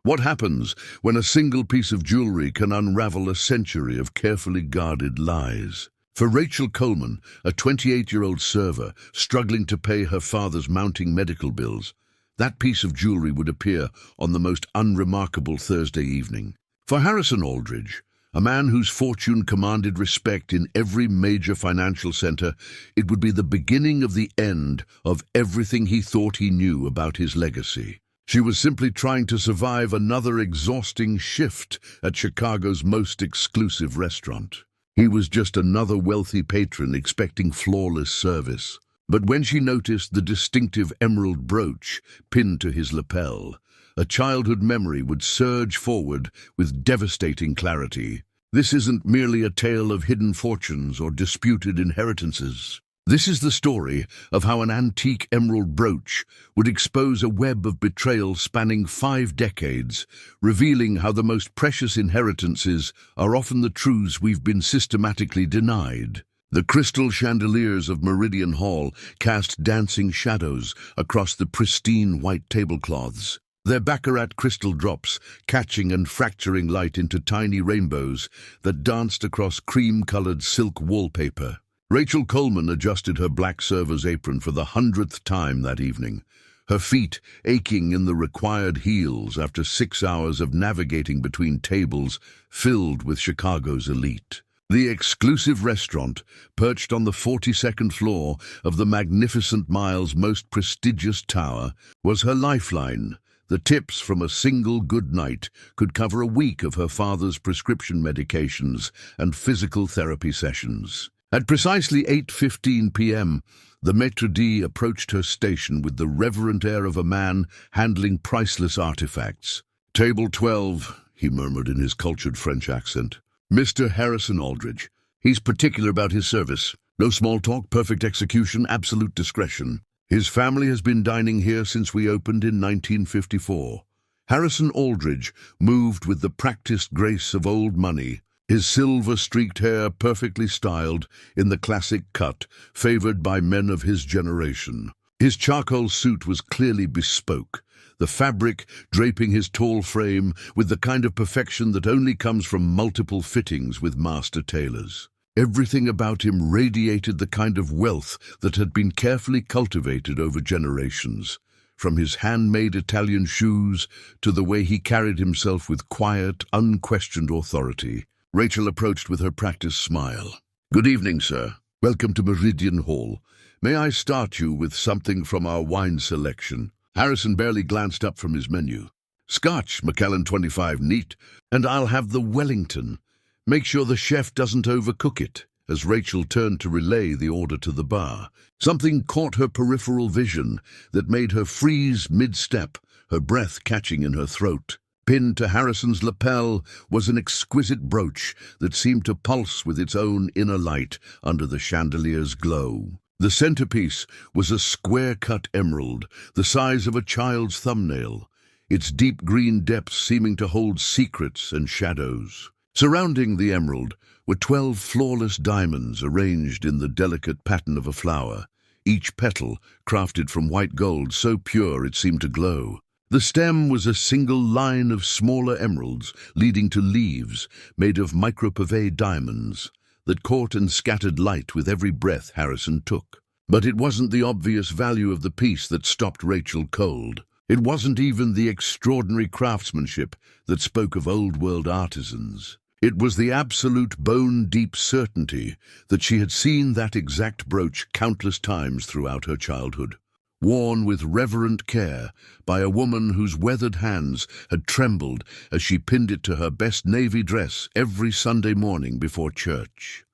What happens when a single piece of jewelry can unravel a century of carefully guarded lies? For Rachel Coleman, a 28-year-old server struggling to pay her father's mounting medical bills, that piece of jewelry would appear on the most unremarkable Thursday evening. For Harrison Aldridge, a man whose fortune commanded respect in every major financial center, it would be the beginning of the end of everything he thought he knew about his legacy. She was simply trying to survive another exhausting shift at Chicago's most exclusive restaurant. He was just another wealthy patron expecting flawless service. But when she noticed the distinctive emerald brooch pinned to his lapel, a childhood memory would surge forward with devastating clarity. This isn't merely a tale of hidden fortunes or disputed inheritances. This is the story of how an antique emerald brooch would expose a web of betrayal spanning 5 decades, revealing how the most precious inheritances are often the truths we've been systematically denied. The crystal chandeliers of Meridian Hall cast dancing shadows across the pristine white tablecloths, their baccarat crystal drops catching and fracturing light into tiny rainbows that danced across cream-colored silk wallpaper. Rachel Coleman adjusted her black server's apron for the 100th time that evening, her feet aching in the required heels after 6 hours of navigating between tables filled with Chicago's elite. The exclusive restaurant, perched on the 42nd floor of the magnificent mile's most prestigious tower, was her lifeline. The tips from a single good night could cover a week of her father's prescription medications and physical therapy sessions. At precisely 8:15 p.m., the maître d' approached her station with the reverent air of a man handling priceless artifacts. "Table 12, he murmured in his cultured French accent. "Mr. Harrison Aldridge. He's particular about his service. No small talk, perfect execution, absolute discretion. His family has been dining here since we opened in 1954. Harrison Aldridge moved with the practiced grace of old money, his silver-streaked hair perfectly styled in the classic cut favored by men of his generation. His charcoal suit was clearly bespoke, the fabric draping his tall frame with the kind of perfection that only comes from multiple fittings with master tailors. Everything about him radiated the kind of wealth that had been carefully cultivated over generations, from his handmade Italian shoes to the way he carried himself with quiet, unquestioned authority. Rachel approached with her practiced smile. "Good evening, sir. Welcome to Meridian Hall. May I start you with something from our wine selection?" Harrison barely glanced up from his menu. "Scotch, Macallan 25 neat, and I'll have the Wellington. Make sure the chef doesn't overcook it." As Rachel turned to relay the order to the bar, something caught her peripheral vision that made her freeze mid-step, her breath catching in her throat. Pinned to Harrison's lapel was an exquisite brooch that seemed to pulse with its own inner light under the chandelier's glow. The centerpiece was a square-cut emerald, the size of a child's thumbnail, its deep green depths seeming to hold secrets and shadows. Surrounding the emerald were 12 flawless diamonds arranged in the delicate pattern of a flower, each petal crafted from white gold so pure it seemed to glow. The stem was a single line of smaller emeralds leading to leaves made of micropave diamonds that caught and scattered light with every breath Harrison took. But it wasn't the obvious value of the piece that stopped Rachel cold. It wasn't even the extraordinary craftsmanship that spoke of old-world artisans. It was the absolute bone-deep certainty that she had seen that exact brooch countless times throughout her childhood, worn with reverent care by a woman whose weathered hands had trembled as she pinned it to her best navy dress every Sunday morning before church.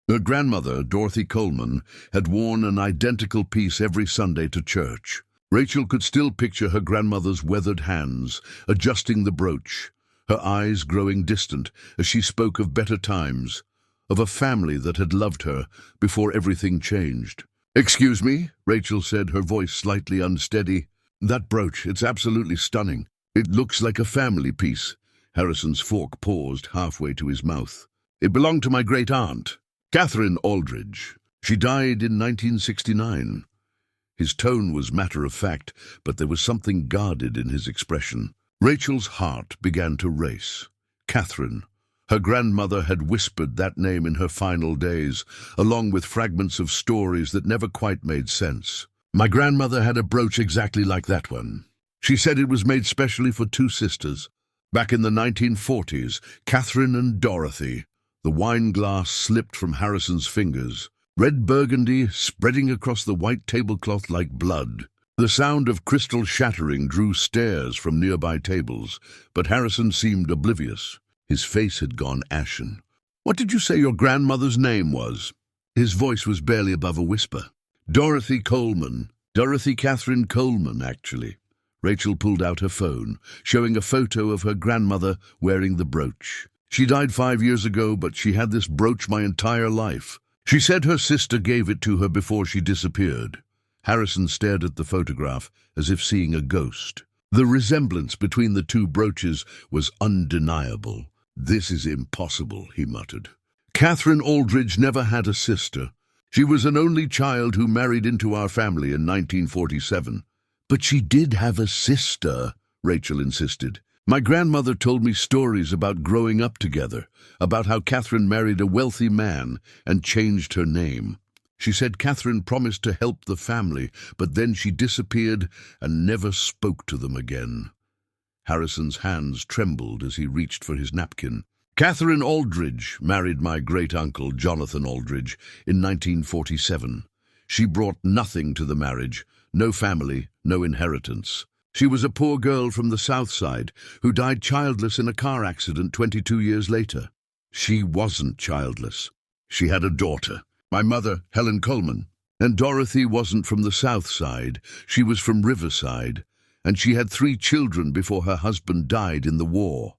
Her grandmother, Dorothy Coleman, had worn an identical piece every Sunday to church. Rachel could still picture her grandmother's weathered hands adjusting the brooch, her eyes growing distant as she spoke of better times, of a family that had loved her before everything changed. "Excuse me," Rachel said, her voice slightly unsteady. "That brooch, it's absolutely stunning. It looks like a family piece." Harrison's fork paused halfway to his mouth. "It belonged to my great-aunt, Catherine Aldridge. She died in 1969. His tone was matter-of-fact, but there was something guarded in his expression. Rachel's heart began to race. Catherine. Her grandmother had whispered that name in her final days, along with fragments of stories that never quite made sense. My grandmother had a brooch exactly like that one. She said it was made specially for two sisters. Back in the 1940s, Catherine and Dorothy. The wine glass slipped from Harrison's fingers, red burgundy spreading across the white tablecloth like blood. The sound of crystal shattering drew stares from nearby tables, but Harrison seemed oblivious. His face had gone ashen. "What did you say your grandmother's name was?" His voice was barely above a whisper. "Dorothy Coleman. Dorothy Catherine Coleman, actually." Rachel pulled out her phone, showing a photo of her grandmother wearing the brooch. "She died 5 years ago, but she had this brooch my entire life. She said her sister gave it to her before she disappeared." Harrison stared at the photograph as if seeing a ghost. The resemblance between the two brooches was undeniable. "This is impossible," he muttered. "Catherine Aldridge never had a sister. She was an only child who married into our family in 1947. "But she did have a sister," Rachel insisted. "My grandmother told me stories about growing up together, about how Catherine married a wealthy man and changed her name. She said Catherine promised to help the family, but then she disappeared and never spoke to them again." Harrison's hands trembled as he reached for his napkin. "Catherine Aldridge married my great-uncle Jonathan Aldridge in 1947. She brought nothing to the marriage, no family, no inheritance. She was a poor girl from the South Side who died childless in a car accident 22 years later. She wasn't childless. She had a daughter, my mother, Helen Coleman. And Dorothy wasn't from the South Side. She was from Riverside, and she had 3 children before her husband died in the war."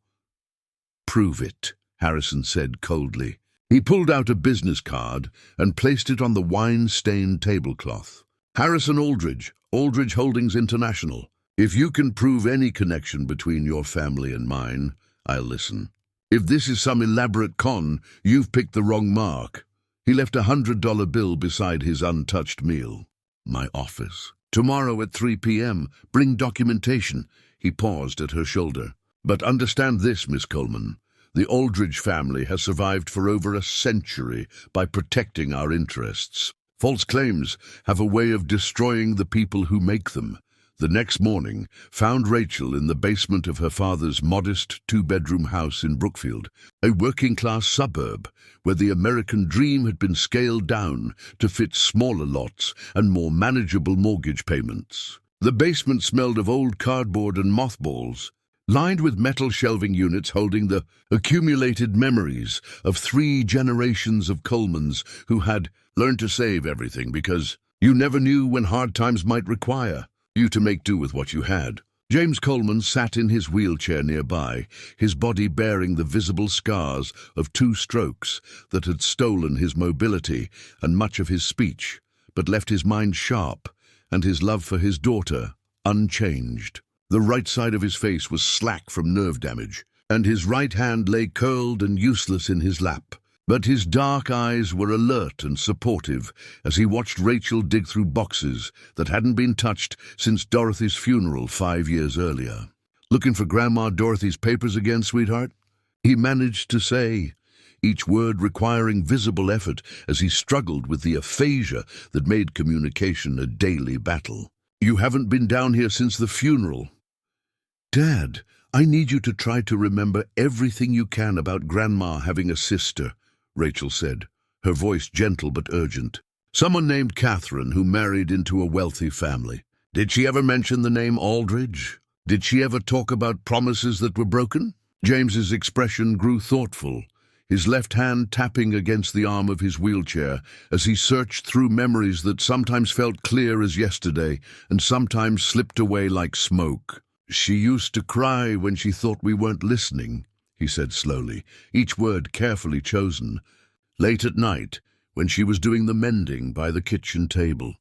"Prove it," Harrison said coldly. He pulled out a business card and placed it on the wine-stained tablecloth. "Harrison Aldridge, Aldridge Holdings International. If you can prove any connection between your family and mine, I'll listen. If this is some elaborate con, you've picked the wrong mark." He left a $100 bill beside his untouched meal. "My office. Tomorrow at 3 p.m. Bring documentation." He paused at her shoulder. "But understand this, Miss Coleman. The Aldridge family has survived for over a century by protecting our interests. False claims have a way of destroying the people who make them." The next morning found Rachel in the basement of her father's modest 2-bedroom house in Brookfield, a working-class suburb where the American dream had been scaled down to fit smaller lots and more manageable mortgage payments. The basement smelled of old cardboard and mothballs, lined with metal shelving units holding the accumulated memories of 3 generations of Colemans who had learned to save everything because you never knew when hard times might require you to make do with what you had. James Coleman sat in his wheelchair nearby, his body bearing the visible scars of 2 strokes that had stolen his mobility and much of his speech, but left his mind sharp and his love for his daughter unchanged. The right side of his face was slack from nerve damage, and his right hand lay curled and useless in his lap. But his dark eyes were alert and supportive as he watched Rachel dig through boxes that hadn't been touched since Dorothy's funeral 5 years earlier. "Looking for Grandma Dorothy's papers again, sweetheart?" he managed to say, each word requiring visible effort as he struggled with the aphasia that made communication a daily battle. "You haven't been down here since the funeral." "Dad, I need you to try to remember everything you can about Grandma having a sister," Rachel said, her voice gentle but urgent. "Someone named Catherine who married into a wealthy family. Did she ever mention the name Aldridge? Did she ever talk about promises that were broken?" James's expression grew thoughtful, his left hand tapping against the arm of his wheelchair as he searched through memories that sometimes felt clear as yesterday and sometimes slipped away like smoke. "She used to cry when she thought we weren't listening," he said slowly, each word carefully chosen. "Late at night, when she was doing the mending by the kitchen table.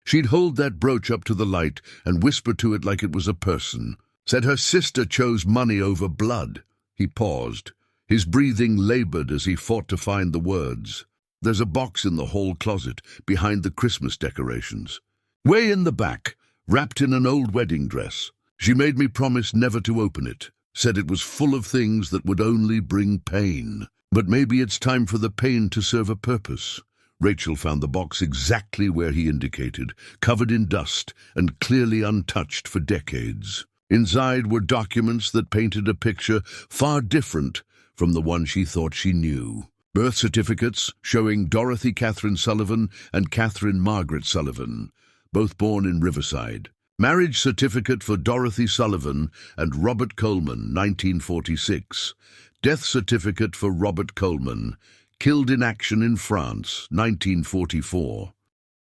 She'd hold that brooch up to the light and whisper to it like it was a person. Said her sister chose money over blood." He paused, his breathing labored as he fought to find the words. "There's a box in the hall closet, behind the Christmas decorations. Way in the back, wrapped in an old wedding dress. She made me promise never to open it, said it was full of things that would only bring pain. But maybe it's time for the pain to serve a purpose. Rachel found the box exactly where he indicated, covered in dust and clearly untouched for decades. Inside were documents that painted a picture far different from the one she thought she knew. Birth certificates showing Dorothy Catherine Sullivan and Catherine Margaret Sullivan, both born in Riverside. Marriage certificate for Dorothy Sullivan and Robert Coleman, 1946. Death certificate for Robert Coleman, killed in action in France, 1944.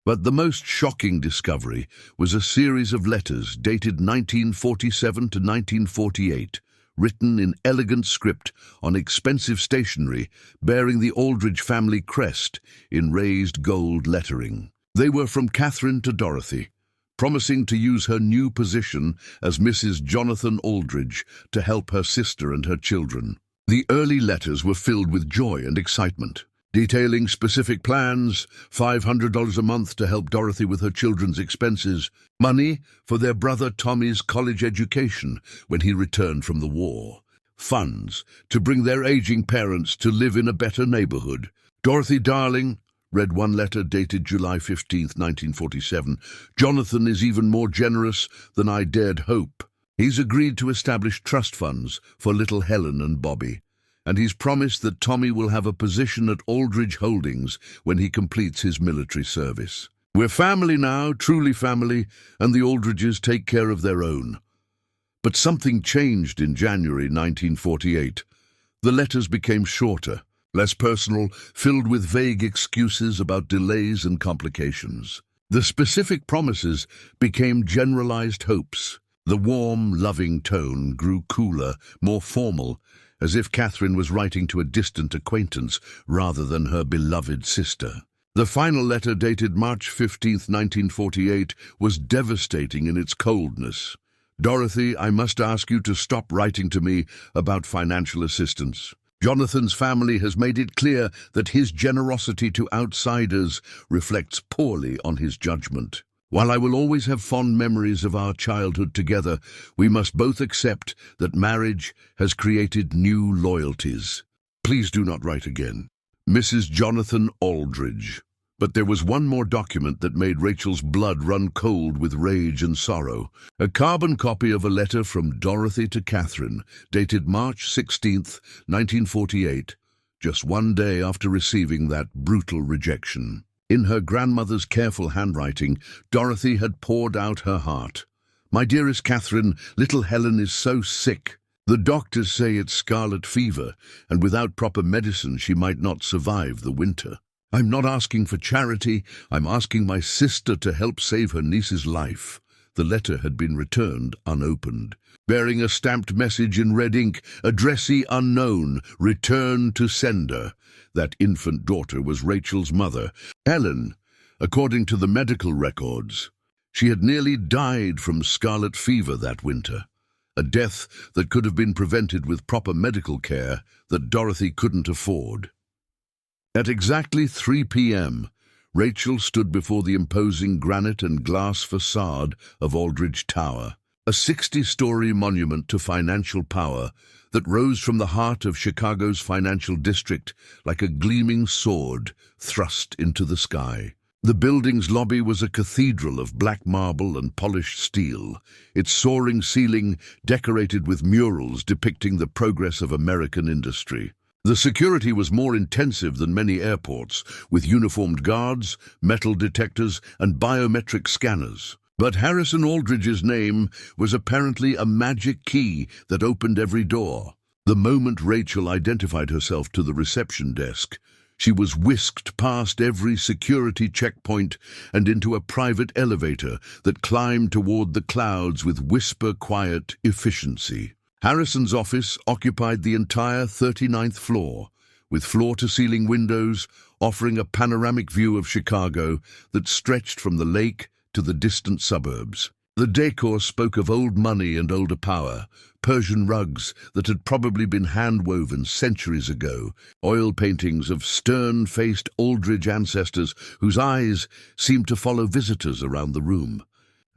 But the most shocking discovery was a series of letters dated 1947 to 1948, written in elegant script on expensive stationery bearing the Aldridge family crest in raised gold lettering. They were from Catherine to Dorothy, promising to use her new position as Mrs. Jonathan Aldridge to help her sister and her children. The early letters were filled with joy and excitement, detailing specific plans: $500 a month to help Dorothy with her children's expenses, money for their brother Tommy's college education when he returned from the war, funds to bring their aging parents to live in a better neighborhood. "Dorothy, darling," read one letter dated July 15, 1947, "Jonathan is even more generous than I dared hope. He's agreed to establish trust funds for little Helen and Bobby, and he's promised that Tommy will have a position at Aldridge Holdings when he completes his military service. We're family now, truly family, and the Aldridges take care of their own." But something changed in January 1948. The letters became shorter, less personal, filled with vague excuses about delays and complications. The specific promises became generalized hopes. The warm, loving tone grew cooler, more formal, as if Catherine was writing to a distant acquaintance rather than her beloved sister. The final letter, dated March 15, 1948, was devastating in its coldness. "Dorothy, I must ask you to stop writing to me about financial assistance. Jonathan's family has made it clear that his generosity to outsiders reflects poorly on his judgment. While I will always have fond memories of our childhood together, we must both accept that marriage has created new loyalties. Please do not write again. Mrs. Jonathan Aldridge." But there was one more document that made Rachel's blood run cold with rage and sorrow. A carbon copy of a letter from Dorothy to Catherine, dated March 16, 1948, just one day after receiving that brutal rejection. In her grandmother's careful handwriting, Dorothy had poured out her heart. "My dearest Catherine, little Helen is so sick. The doctors say it's scarlet fever, and without proper medicine she might not survive the winter. I'm not asking for charity, I'm asking my sister to help save her niece's life." The letter had been returned unopened, bearing a stamped message in red ink, "Addressee unknown, return to sender." That infant daughter was Rachel's mother, Helen. According to the medical records, she had nearly died from scarlet fever that winter, a death that could have been prevented with proper medical care that Dorothy couldn't afford. At exactly 3 p.m., Rachel stood before the imposing granite and glass facade of Aldridge Tower, a 60-story monument to financial power that rose from the heart of Chicago's financial district like a gleaming sword thrust into the sky. The building's lobby was a cathedral of black marble and polished steel, its soaring ceiling decorated with murals depicting the progress of American industry. The security was more intensive than many airports, with uniformed guards, metal detectors, and biometric scanners. But Harrison Aldridge's name was apparently a magic key that opened every door. The moment Rachel identified herself to the reception desk, she was whisked past every security checkpoint and into a private elevator that climbed toward the clouds with whisper-quiet efficiency. Harrison's office occupied the entire 39th floor, with floor-to-ceiling windows offering a panoramic view of Chicago that stretched from the lake to the distant suburbs. The decor spoke of old money and older power, Persian rugs that had probably been hand-woven centuries ago, oil paintings of stern-faced Aldridge ancestors whose eyes seemed to follow visitors around the room.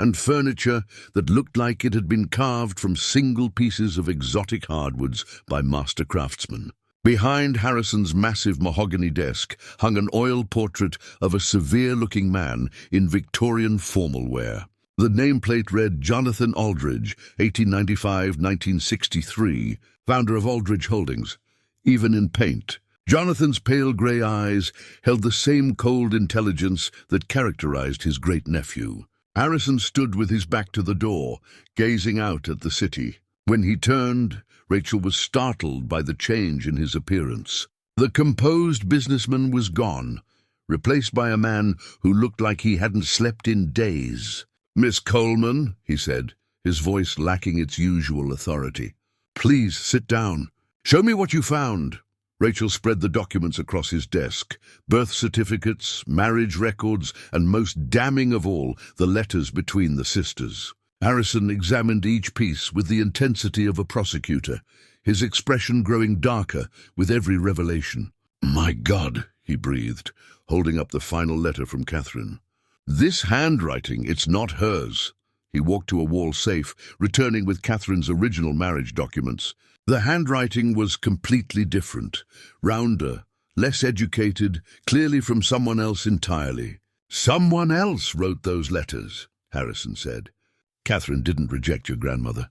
and furniture that looked like it had been carved from single pieces of exotic hardwoods by master craftsmen. Behind Harrison's massive mahogany desk hung an oil portrait of a severe-looking man in Victorian formal wear. The nameplate read Jonathan Aldridge, 1895-1963, founder of Aldridge Holdings. Even in paint, Jonathan's pale grey eyes held the same cold intelligence that characterized his great-nephew. Harrison stood with his back to the door, gazing out at the city. When he turned, Rachel was startled by the change in his appearance. The composed businessman was gone, replaced by a man who looked like he hadn't slept in days. "Miss Coleman," he said, his voice lacking its usual authority. "Please sit down. Show me what you found." Rachel spread the documents across his desk, birth certificates, marriage records, and most damning of all, the letters between the sisters. Harrison examined each piece with the intensity of a prosecutor, his expression growing darker with every revelation. "My God," he breathed, holding up the final letter from Catherine. "This handwriting, it's not hers." He walked to a wall safe, returning with Catherine's original marriage documents. The handwriting was completely different, rounder, less educated, clearly from someone else entirely. "Someone else wrote those letters," Harrison said. "Catherine didn't reject your grandmother.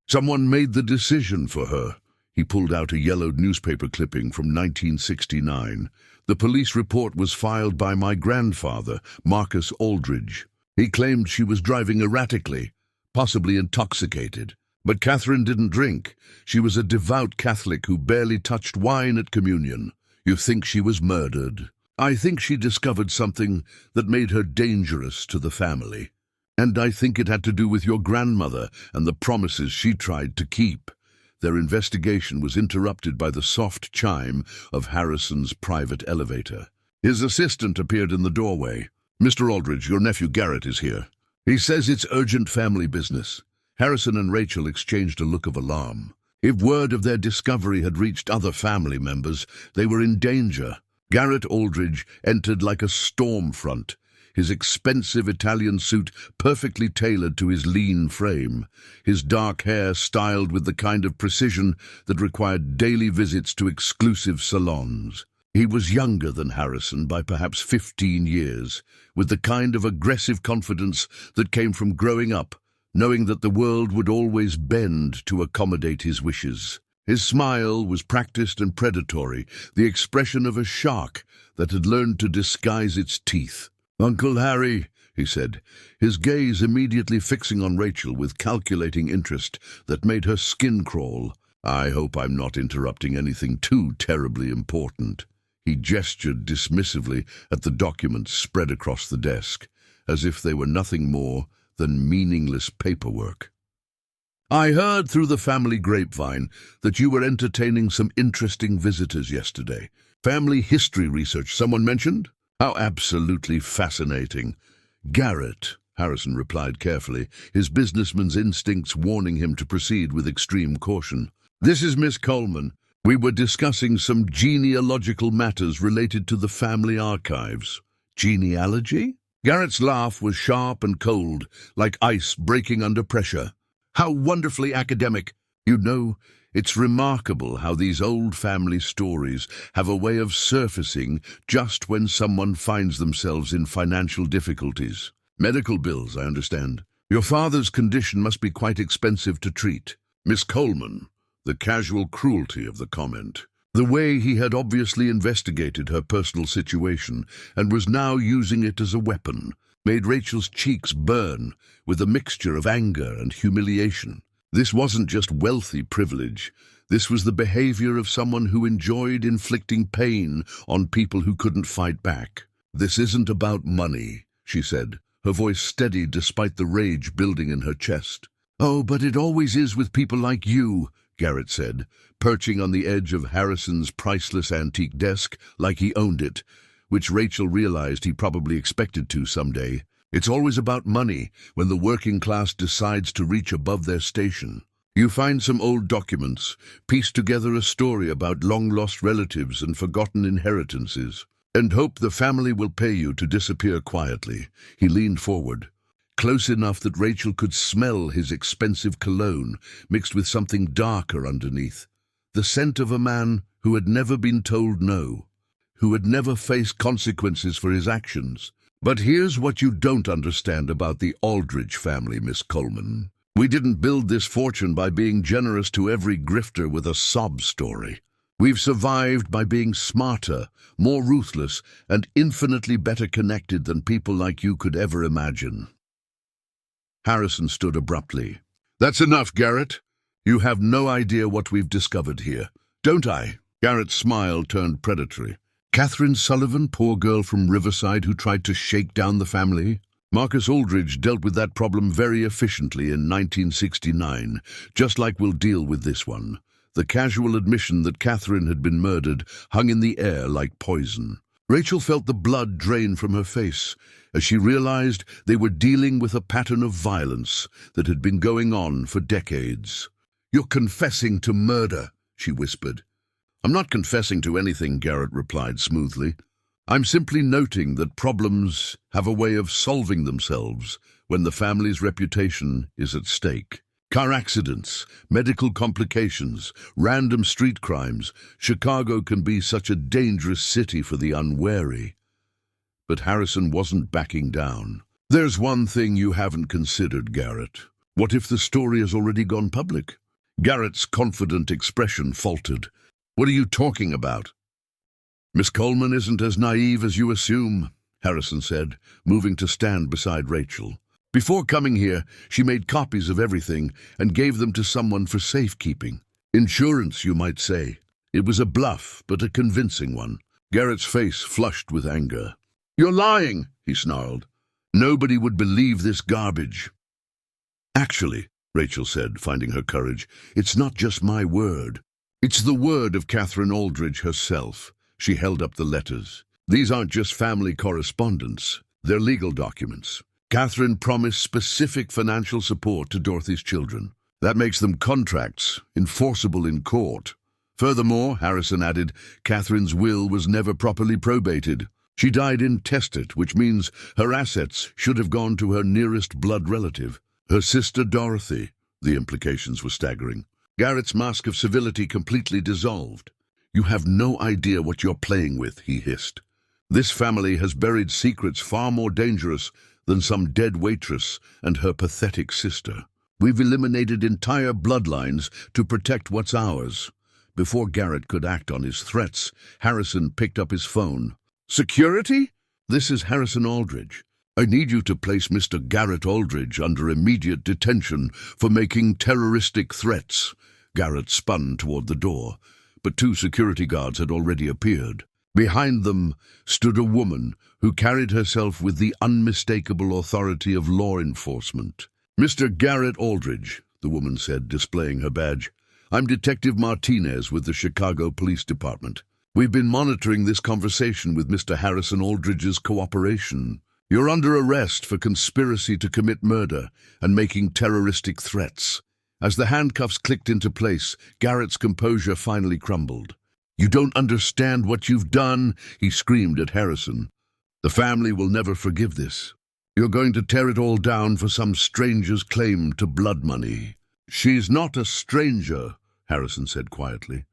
Someone made the decision for her." He pulled out a yellowed newspaper clipping from 1969. "The police report was filed by my grandfather, Marcus Aldridge. He claimed she was driving erratically, possibly intoxicated. But Catherine didn't drink. She was a devout Catholic who barely touched wine at communion. You think she was murdered? I think she discovered something that made her dangerous to the family. And I think it had to do with your grandmother and the promises she tried to keep." Their investigation was interrupted by the soft chime of Harrison's private elevator. His assistant appeared in the doorway. "Mr. Aldridge, your nephew Garrett is here. He says it's urgent family business." Harrison and Rachel exchanged a look of alarm. If word of their discovery had reached other family members, they were in danger. Garrett Aldridge entered like a storm front, his expensive Italian suit perfectly tailored to his lean frame, his dark hair styled with the kind of precision that required daily visits to exclusive salons. He was younger than Harrison by perhaps 15 years, with the kind of aggressive confidence that came from growing up, knowing that the world would always bend to accommodate his wishes. His smile was practiced and predatory, the expression of a shark that had learned to disguise its teeth. "Uncle Harry," he said, his gaze immediately fixing on Rachel with calculating interest that made her skin crawl. "I hope I'm not interrupting anything too terribly important." He gestured dismissively at the documents spread across the desk, as if they were nothing more than meaningless paperwork. "I heard through the family grapevine that you were entertaining some interesting visitors yesterday. Family history research, someone mentioned? How absolutely fascinating." "Garrett," Harrison replied carefully, his businessman's instincts warning him to proceed with extreme caution. "This is Miss Coleman. We were discussing some genealogical matters related to the family archives." "Genealogy?" Garrett's laugh was sharp and cold, like ice breaking under pressure. "How wonderfully academic! You know, it's remarkable how these old family stories have a way of surfacing just when someone finds themselves in financial difficulties. Medical bills, I understand. Your father's condition must be quite expensive to treat." Miss Coleman, the casual cruelty of the comment. The way he had obviously investigated her personal situation and was now using it as a weapon made Rachel's cheeks burn with a mixture of anger and humiliation. This wasn't just wealthy privilege. This was the behavior of someone who enjoyed inflicting pain on people who couldn't fight back. "This isn't about money," she said, her voice steady despite the rage building in her chest. "Oh, but it always is with people like you," Garrett said, perching on the edge of Harrison's priceless antique desk like he owned it, which Rachel realized he probably expected to someday. "It's always about money when the working class decides to reach above their station. You find some old documents, piece together a story about long-lost relatives and forgotten inheritances, and hope the family will pay you to disappear quietly." He leaned forward. close enough that Rachel could smell his expensive cologne mixed with something darker underneath. The scent of a man who had never been told no, who had never faced consequences for his actions. But here's what you don't understand about the Aldridge family, Miss Coleman. We didn't build this fortune by being generous to every grifter with a sob story. We've survived by being smarter, more ruthless, and infinitely better connected than people like you could ever imagine. Harrison stood abruptly. That's enough, Garrett. You have no idea what we've discovered here, don't I? Garrett's smile turned predatory. Catherine Sullivan, poor girl from Riverside who tried to shake down the family? Marcus Aldridge dealt with that problem very efficiently in 1969, just like we'll deal with this one. The casual admission that Catherine had been murdered hung in the air like poison. Rachel felt the blood drain from her face as she realized they were dealing with a pattern of violence that had been going on for decades. "You're confessing to murder," she whispered. "I'm not confessing to anything," Garrett replied smoothly. "I'm simply noting that problems have a way of solving themselves when the family's reputation is at stake. Car accidents, medical complications, random street crimes. Chicago can be such a dangerous city for the unwary." But Harrison wasn't backing down. "There's one thing you haven't considered, Garrett. What if the story has already gone public?" Garrett's confident expression faltered. "What are you talking about?" "Miss Coleman isn't as naive as you assume," Harrison said, moving to stand beside Rachel. "Before coming here, she made copies of everything and gave them to someone for safekeeping. Insurance, you might say. It was a bluff, but a convincing one." Garrett's face flushed with anger. "You're lying," he snarled. "Nobody would believe this garbage." "Actually," Rachel said, finding her courage, "it's not just my word. It's the word of Catherine Aldridge herself." She held up the letters. "These aren't just family correspondence. They're legal documents. Catherine promised specific financial support to Dorothy's children. That makes them contracts, enforceable in court. Furthermore," Harrison added, "Catherine's will was never properly probated. She died intestate, which means her assets should have gone to her nearest blood relative. Her sister Dorothy." The implications were staggering. Garrett's mask of civility completely dissolved. "You have no idea what you're playing with," he hissed. "This family has buried secrets far more dangerous than some dead waitress and her pathetic sister. We've eliminated entire bloodlines to protect what's ours." Before Garrett could act on his threats, Harrison picked up his phone. "Security? This is Harrison Aldridge. I need you to place Mr. Garrett Aldridge under immediate detention for making terroristic threats." Garrett spun toward the door, but two security guards had already appeared. Behind them stood a woman who carried herself with the unmistakable authority of law enforcement. "Mr. Garrett Aldridge," the woman said, displaying her badge. "I'm Detective Martinez with the Chicago Police Department. We've been monitoring this conversation with Mr. Harrison Aldridge's cooperation. You're under arrest for conspiracy to commit murder and making terroristic threats." As the handcuffs clicked into place, Garrett's composure finally crumbled. "You don't understand what you've done," he screamed at Harrison. "The family will never forgive this. You're going to tear it all down for some stranger's claim to blood money." "She's not a stranger," Harrison said quietly.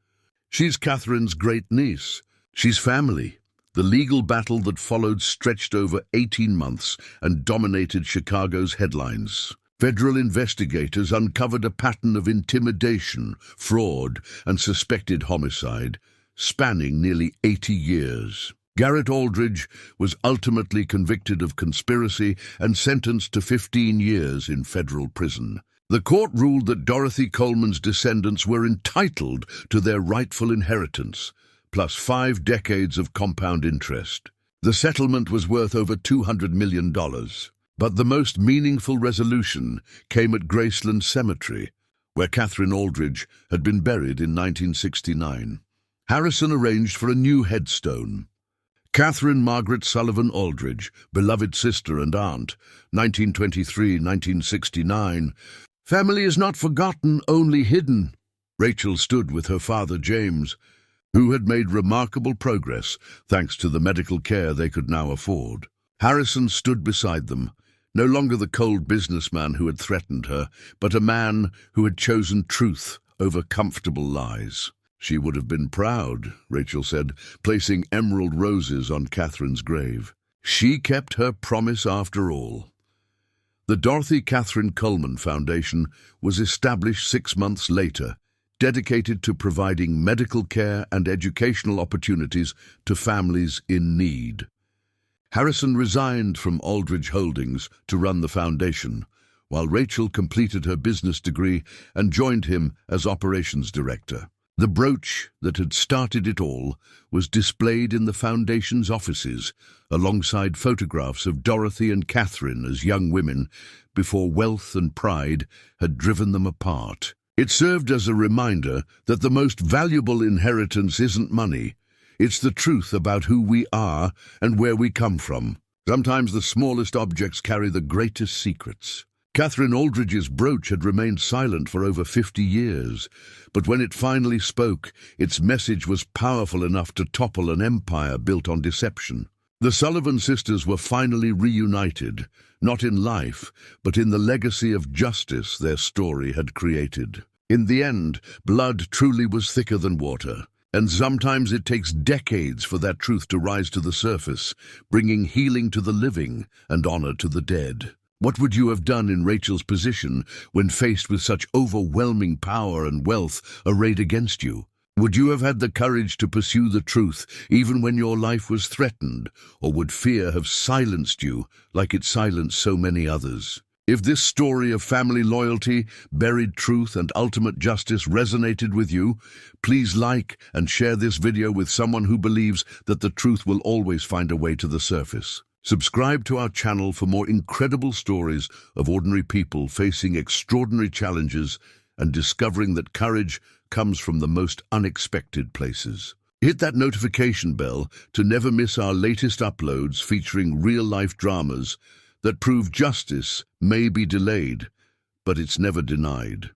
"She's Catherine's great niece. She's family." The legal battle that followed stretched over 18 months and dominated Chicago's headlines. Federal investigators uncovered a pattern of intimidation, fraud, and suspected homicide, spanning nearly 80 years. Garrett Aldridge was ultimately convicted of conspiracy and sentenced to 15 years in federal prison. The court ruled that Dorothy Coleman's descendants were entitled to their rightful inheritance, plus 5 decades of compound interest. The settlement was worth over $200 million. But the most meaningful resolution came at Graceland Cemetery, where Catherine Aldridge had been buried in 1969. Harrison arranged for a new headstone. Catherine Margaret Sullivan Aldridge, beloved sister and aunt, 1923-1969. Family is not forgotten, only hidden. Rachel stood with her father James, who had made remarkable progress thanks to the medical care they could now afford. Harrison stood beside them, No longer the cold businessman who had threatened her, but a man who had chosen truth over comfortable lies. "She would have been proud," Rachel said, placing emerald roses on Catherine's grave. She kept her promise after all. The Dorothy Catherine Coleman Foundation was established 6 months later, dedicated to providing medical care and educational opportunities to families in need. Harrison resigned from Aldridge Holdings to run the foundation, while Rachel completed her business degree and joined him as operations director. The brooch that had started it all was displayed in the foundation's offices, alongside photographs of Dorothy and Catherine as young women before wealth and pride had driven them apart. It served as a reminder that the most valuable inheritance isn't money. It's the truth about who we are and where we come from. Sometimes the smallest objects carry the greatest secrets. Catherine Aldridge's brooch had remained silent for over 50 years, but when it finally spoke, its message was powerful enough to topple an empire built on deception. The Sullivan sisters were finally reunited, not in life, but in the legacy of justice their story had created. In the end, blood truly was thicker than water, and sometimes it takes decades for that truth to rise to the surface, bringing healing to the living and honor to the dead. What would you have done in Rachel's position when faced with such overwhelming power and wealth arrayed against you? Would you have had the courage to pursue the truth even when your life was threatened, or would fear have silenced you like it silenced so many others? If this story of family loyalty, buried truth, and ultimate justice resonated with you, please like and share this video with someone who believes that the truth will always find a way to the surface. Subscribe to our channel for more incredible stories of ordinary people facing extraordinary challenges and discovering that courage comes from the most unexpected places. Hit that notification bell to never miss our latest uploads featuring real-life dramas that prove justice may be delayed, but it's never denied.